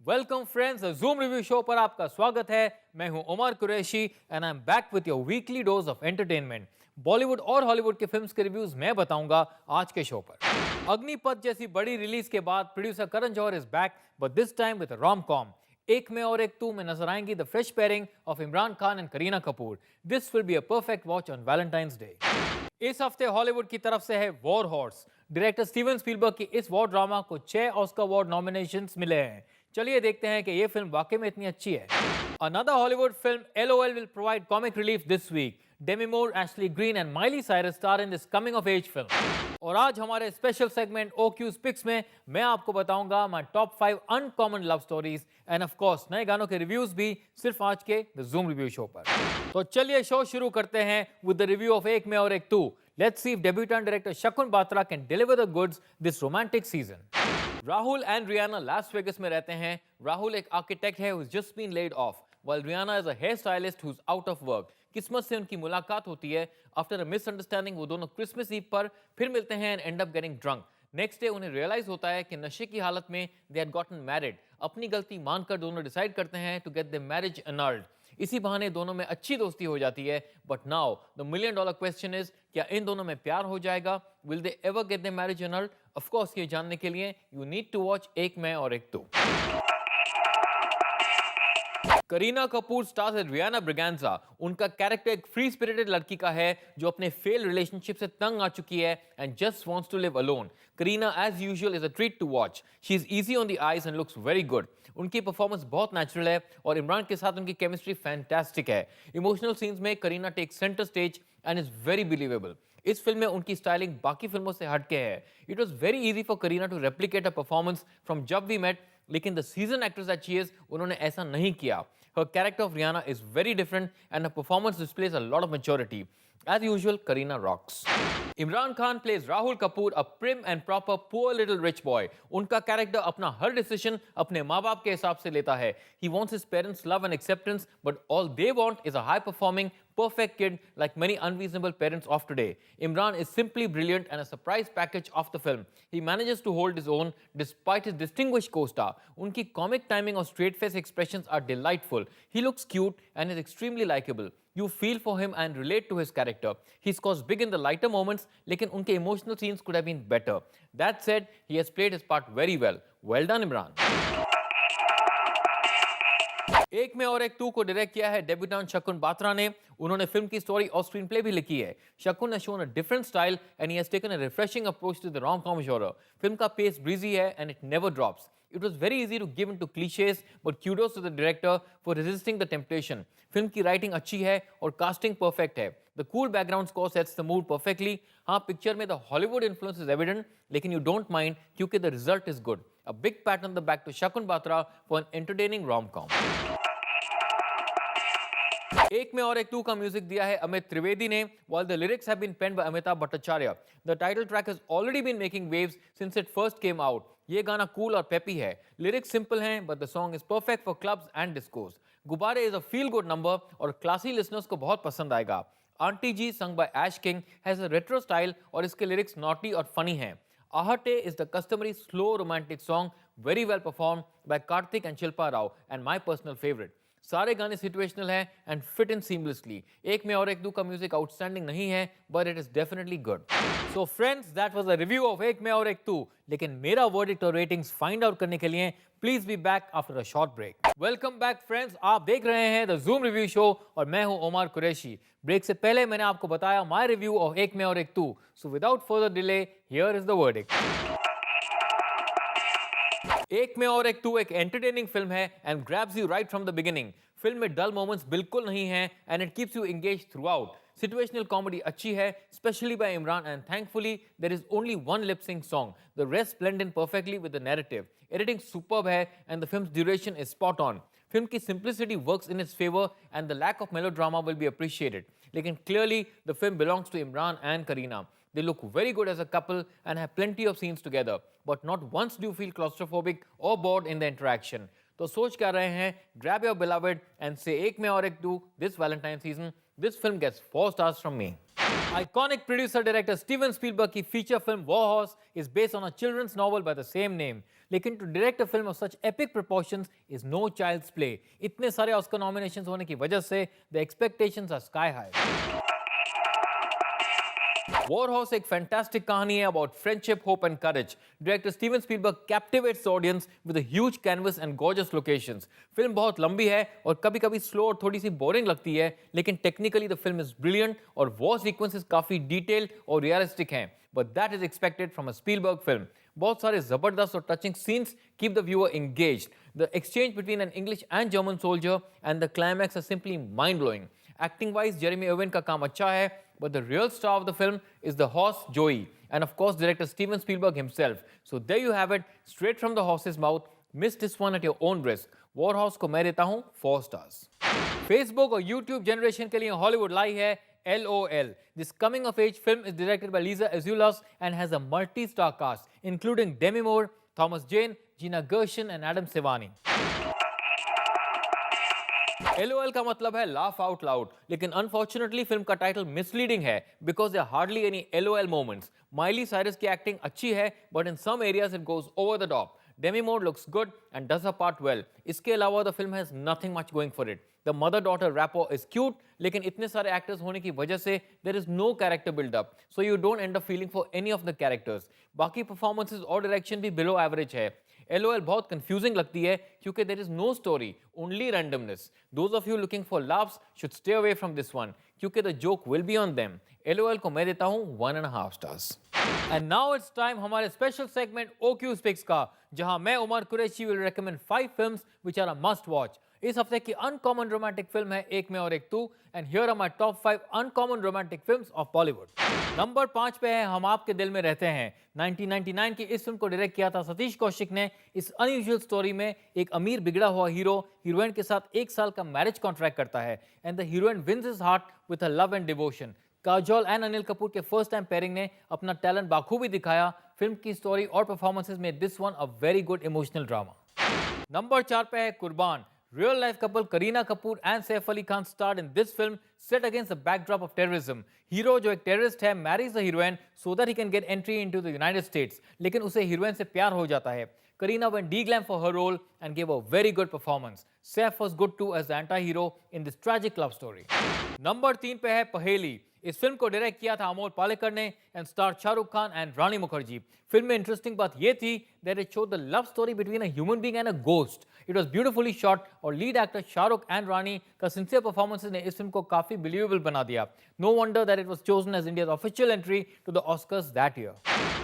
Welcome friends, zoom review show पर आपका स्वागत है। मैं हूं Umar Qureshi and I am back with your weekly dose of entertainment. Bollywood और हॉलीवुड के फिल्म्स के रिव्यूज मैं बताऊंगा आज के शो पर। अग्निपथ जैसी बड़ी रिलीज के बाद producer Karan Johar is back, but this time with rom com. एक में और एक तू में नजर आएंगी the fresh pairing of Imran Khan and Kareena Kapoor. This will be a perfect watch on Valentine's Day. इस हफ्ते हॉलीवुड की तरफ से है War Horse. Director Steven Spielberg की इस वॉर ड्रामा को 6 ऑस्कर अवार्ड नॉमिनेशंस मिले हैं। चलिए देखते हैं कि ये फिल्म वाकई में इतनी अच्छी है। Another Hollywood film, LOL, will provide comic relief this week. Demi Moore, Ashley Greene and Miley Cyrus star in this coming-of-age film. और आज हमारे स्पेशल सेगमेंट OQ's Picks में मैं आपको बताऊंगा my top 5 uncommon love stories end of course नए गानों के रिव्यूज भी सिर्फ आज के द जूम रिव्यू शो पर। तो चलिए शो शुरू करते हैं विद द रिव्यू ऑफ एक में और एक तू। Let's see if debutant director Shakun Batra can deliver the goods this romantic season. Rahul and Riana Las Vegas में रहते हैं। राहुल एक आर्किटेक्ट है who's just been laid off, while Rihanna is a hairstylist who's out of work. किस्मत से उनकी मुलाकात होती है। आफ्टर अ मिसअंडरस्टैंडिंग वो दोनों क्रिसमस ईव पर फिर मिलते हैं and and up getting drunk. Next day उन्हें रियलाइज होता है कि नशे की हालत में दे हैड गॉटन मैरिड। अपनी गलती मानकर दोनों डिसाइड करते हैं to get the marriage annulled. इसी बहाने दोनों में अच्छी दोस्ती हो जाती है। But now the million dollar question is, क्या इन दोनों में प्यार हो जाएगा? Will they ever get the marriage annulled? Of course ये जानने के लिए यू नीड टू वॉच एक मैं और एक तू। Kareena Kapoor stars as Riana Braganza. उनका कैरेक्टर एक फ्री स्पिरिटेड लड़की का है जो अपने फेल रिलेशनशिप से तंग आ चुकी है and just wants to live alone. Kareena as usual is a treat to watch. She is easy on the eyes and looks very good. उनकी परफॉर्मेंस बहुत नेचुरल है और इमरान के साथ उनकी केमिस्ट्री फैंटास्टिक है। इमोशनल सीन्स में Kareena take centre stage and is very believable. इस फिल्म में उनकी स्टाइलिंग बाकी फिल्मों से हटके है। It was very easy for Kareena to replicate a performance from जब वी मेट, लेकिन the season actress that she is, उन्होंने ऐसा नहीं किया। Her character of Rihanna is very different and her performance displays a lot of maturity. As usual, Kareena rocks. Imran Khan plays Rahul Kapoor, a prim and proper poor little rich boy. उनका character अपना हर decision अपने माँ बाप के हिसाब से लेता है। He wants his parents' love and acceptance, but all they want is a high-performing, perfect kid like many unreasonable parents of today. Imran is simply brilliant and a surprise package of the film. He manages to hold his own despite his distinguished co-star. उनकी comic timing और straight face expressions are delightful. He looks cute and is extremely likable. You feel for him and relate to his character. He scores big in the lighter moments, लेकिन उनके emotional scenes could have been better. That said, he has played his part very well. Well done, Imran. एक में और एक तू को direct किया है डेब्यूटेंट शकुन बात्रा ने। उन्होंने फिल्म की स्टोरी और स्क्रीन प्ले भी लिखी है। शकुन has shown a different style and he has taken a refreshing approach to the rom-com genre. Film का पेस ब्रीजी है and it never drops. It was very easy to give into cliches, but kudos to the director for resisting the temptation. Film की writing अच्छी है और casting perfect है। The cool background score sets the mood perfectly. हाँ, picture में the Hollywood influence is evident, लेकिन you don't mind क्योंकि the result is good. A big pat on the back to Shakun Batra for an entertaining rom-com. एक में और एक तू का म्यूजिक दिया है अमित त्रिवेदी ने, while the lyrics have been penned by Amitabh Bhattacharya. The title track has already been making waves since it first came out. ये गाना कूल और पेपी है। लिरिक्स सिंपल हैं, but the song is perfect for clubs and discos. गुब्बारे is a feel good number और classy listeners को बहुत पसंद आएगा। Aunty ji sung by Ash King has a retro style और इसके लिरिक्स नॉटी और फनी हैं। Ahate is the customary slow romantic song, very well performed by Karthik and Shilpa Rao and my personal favorite. सारे गाने situational हैं and fit in seamlessly. एक में और एक दू का म्यूजिक आउटस्टैंडिंग नहीं है, but it is definitely good. So friends, that was a review of एक में और एक तू। लेकिन मेरा वर्डिक्ट और रेटिंग्स फाइंड आउट करने के लिए please be back after a short break. Welcome back friends, आप देख रहे हैं द जूम रिव्यू शो और मैं हूं उमर कुरैशी। ब्रेक से पहले मैंने आपको बताया माय रिव्यू ऑफ एक में और एक तू। So without further delay, here is the verdict. एक में और एक तू एक एंटरटेनिंग फिल्म है and grabs you right from the beginning. Film में डल मोमेंट्स बिल्कुल नहीं हैं and it keeps you engaged throughout. Situational comedy अच्छी है, specially by Imran, and thankfully there is only one lip sync song. The rest blend in perfectly with the narrative. Editing superb है and the film's duration is spot on. Film की simplicity works in its favour and the lack of melodrama will be appreciated. लेकिन clearly the film belongs to Imran and Kareena. They look very good as a couple and have plenty of scenes together, but not once do you feel claustrophobic or bored in the interaction. तो सोच क्या रहे हैं? Grab your beloved and say एक में और एक do this Valentine season. This film gets 4 stars from me. Iconic producer director Steven Spielberg की feature film War Horse is based on a children's novel by the same name. लेकिन to direct a film of such epic proportions is no child's play. इतने सारे Oscar nominations होने की वजह से the expectations are sky high. War Horse एक fantastic कहानी है about friendship, hope and courage. Director Steven Spielberg captivates the audience with a huge canvas and gorgeous locations. Film बहुत लंबी है और कभी-कभी स्लो और थोड़ी सी बोरिंग लगती है, लेकिन technically the film is brilliant और वॉर सीक्वेंसेस काफी डिटेल और रियलिस्टिक हैं. But that is expected from a Spielberg film. बहुत सारे जबरदस्त और touching scenes keep the viewer engaged. The exchange between an English and German soldier and the climax are simply mind-blowing. Acting wise, Jeremy Irwin का काम अच्छा है, but the real star of the film is the horse Joey, and of course director Steven Spielberg himself. So there you have it, straight from the horse's mouth. Miss this one at your own risk. War Horse को मैं देता हूँ 4 stars. Facebook और YouTube generation के लिए Hollywood लाई है LOL. This coming of age film is directed by Lisa Azuelas and has a multi-star cast, including Demi Moore, Thomas Jane, Gina Gershon and Adam Sevani. LOL का मतलब है laugh out loud, लेकिन unfortunately film का title misleading है because there hardly any LOL moments. Miley Cyrus की acting अच्छी है but in some areas it goes over the top. Demi Moore looks good and does her part well. इसके अलावा the film has nothing much going for it. The mother daughter rapport is cute, लेकिन इतने सारे actors होने की वजह से there is no character buildup, so you don't and up feeling for any of the characters. बाकी performances और direction भी बिलो एवरेज है. LOL बहुत कंफ्यूजिंग लगती है क्योंकि there is no story, only randomness. Those of you looking for laughs should stay away from this one क्योंकि the joke will be on them. LOL को मैं देता हूँ 1.5 stars. And now it's time हमारे special segment OQ's Picks का, जहाँ मैं Umar Qureshi will recommend 5 films which are a must watch. इस हफ्ते की अनकॉमन रोमांटिक फिल्म है एक मैं और एक तू, and here are my top 5 uncommon romantic films of Bollywood. Number 5 पे है हम आपके दिल में रहते हैं. 1999 की इस फिल्म को डायरेक्ट किया था सतीश कौशिक ने. इस अनयूजुअल स्टोरी में एक अमीर बिगड़ा हुआ हीरो हीरोइन के साथ 1 साल का मैरिज कॉन्ट्रैक्ट करता है and the heroine wins his heart with her love and devotion. Kajol and Anil Kapoor के फर्स्ट टाइम पेयरिंग ने अपना टैलेंट बाखूबी दिखाया. फिल्म की स्टोरी और परफॉर्मेंसेस में this one a very good emotional drama. Number 4 पे है कुर्बान. Real life couple Kareena Kapoor and Saif Ali Khan starred in this film set against the backdrop of terrorism. Hero जो एक terrorist है marries the heroine so that he can get entry into the United States. लेकिन उसे heroine से प्यार हो जाता है. Kareena went de-glam for her role and gave a very good performance. Saif was good too as the anti-hero in this tragic love story. Number 3 पे है पहेली. इस फिल्म को डायरेक्ट किया था अमोल पालेकर ने and star Shahrukh Khan and Rani Mukherjee. Film में इंटरेस्टिंग बात यह थी that it showed the love story between a human being and a ghost. It was beautifully shot और लीड एक्टर शाहरुख एंड रानी का सिंसियर परफॉर्मेंसेस ने इस फिल्म को काफी बिलीवेबल बना दिया. No wonder that it was chosen as India's official entry to the Oscars that year.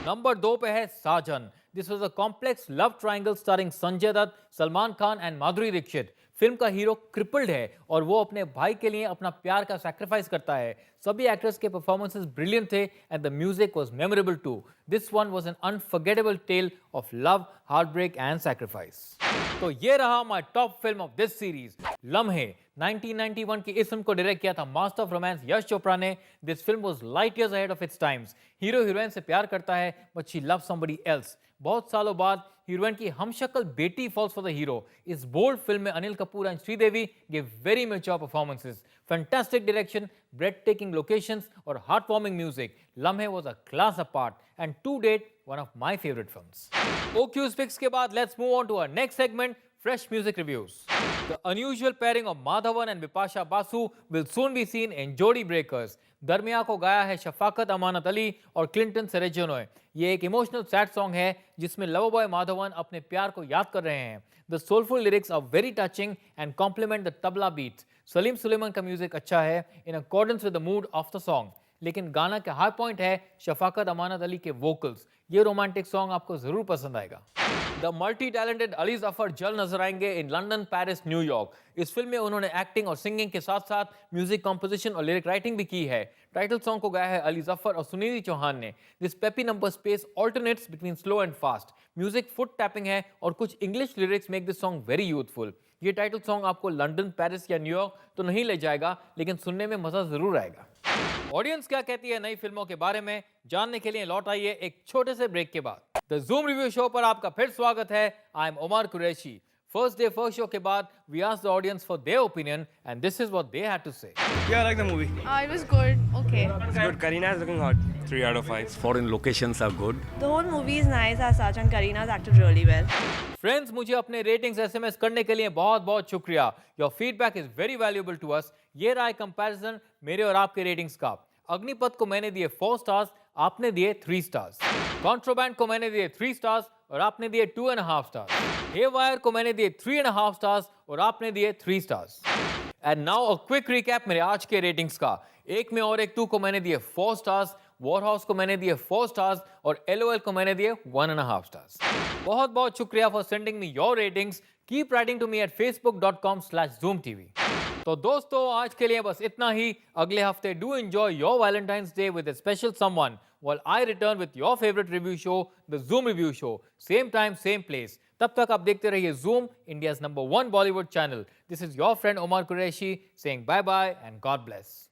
Number 2 पे है Saajan. This was a complex love triangle starring Sanjay Dutt, Salman Khan and Madhuri Dixit. Film का हीरो क्रिपल्ड है और वो अपने भाई के लिए अपना प्यार का सैक्रिफाइस करता है. सभी एक्टर्स के परफॉर्मेंसेस ब्रिलियंट थे and the music was memorable too. This one was an unforgettable tale of love, heartbreak and sacrifice. तो ये रहा my top film of this series, Lamhe. 1991 की इस फिल्म को डायरेक्ट किया था master of romance Yash Chopra ने. This film was light years ahead of its times. Hero heroine से प्यार करता है but she loves somebody else. बहुत सालों बाद हीरोइन की हमशक्ल बेटी फॉल्स फॉर द हीरो. इस बोल्ड फिल्म में Anil Kapoor and Sridevi give very mature performances. Fantastic direction, breathtaking locations और heart warming music. Lamhe was a class apart and to date one of my favourite films. OQ's Picks के बाद let's move on to our next segment, fresh music reviews. The unusual pairing of Madhavan and Bipasha Basu will soon be seen in Jodi Breakers. दरमिया को गाया है शफाकत अमानत अली और Clinton सेरेजनोय. ये एक emotional sad song है जिसमें लवर बॉय माधवन अपने प्यार को याद कर रहे हैं. The soulful lyrics are very touching and complement the tabla beats. Salim Suleman का म्यूजिक अच्छा है in accordance with the mood of the song. लेकिन गाना का हाई पॉइंट है शफाकत अमानत अली के वोकल्स. ये रोमांटिक सॉन्ग आपको जरूर पसंद आएगा. The multi talented Ali Zafar जल्द नजर आएंगे इन लंदन, पेरिस, न्यूयॉर्क. इस फिल्म में उन्होंने एक्टिंग और सिंगिंग के साथ साथ म्यूजिक कंपोजिशन और लिरिक राइटिंग भी की है. टाइटल सॉन्ग को गाया है अली जफर और सुनीति चौहान ने. This peppy number space alternates between slow and fast. Music foot tapping है और कुछ English lyrics make this song very youthful. ये टाइटल सॉन्ग आपको लंदन, पेरिस या न्यूयॉर्क तो नहीं ले जाएगा, लेकिन सुनने में मजा जरूर आएगा. ऑडियंस क्या कहती है नई फिल्मों के बारे में जानने के लिए लौट आइए एक छोटे से ब्रेक के बाद. द जूम रिव्यू शो पर आपका फिर स्वागत है. I am Umar Qureshi. First day first show के बाद we asked the audience for their opinion and this is what they had to say. Yeah, I like the movie. It was good. Okay. It's good. Karina is looking hot. 3 out of 5. Foreign locations are good. The whole movie is nice as such and Karina's acted really well. Friends, मुझे अपने ratings SMS करने के लिए बहुत बहुत शुक्रिया. Your feedback is very valuable to us. ये रहा कंपैरिजन मेरे और आपके रेटिंग्स का. अग्निपथ को मैंने दिए 4 स्टार्स, आपने दिए 3 स्टार्स. कॉन्ट्रोबैंड को मैंने दिए 3 स्टार्स और आपने दिए 2.5 स्टार्स. हेवायर को मैंने दिए 3.5 स्टार्स और आपने दिए 3 stars. And now a quick recap मेरे आज के रेटिंग्स का. एक में और एक 2 को मैंने दिए 4 स्टार्स, वॉरहाउस को मैंने दिए 4 स्टार्स और LOL को मैंने दिए 1.5 स्टार्स. बहुत बहुत शुक्रिया for sending me your ratings. Keep writing to me at facebook.com/zoomtv. तो दोस्तों, आज के लिए बस इतना ही. अगले हफ्ते do enjoy your Valentine's day with a special someone while I return with your favorite review show, the Zoom Review Show. Same time, same place. तब तक आप देखते रहिए Zoom, India's #1 Bollywood channel. This is your friend Omar Qureshi saying bye bye and God bless.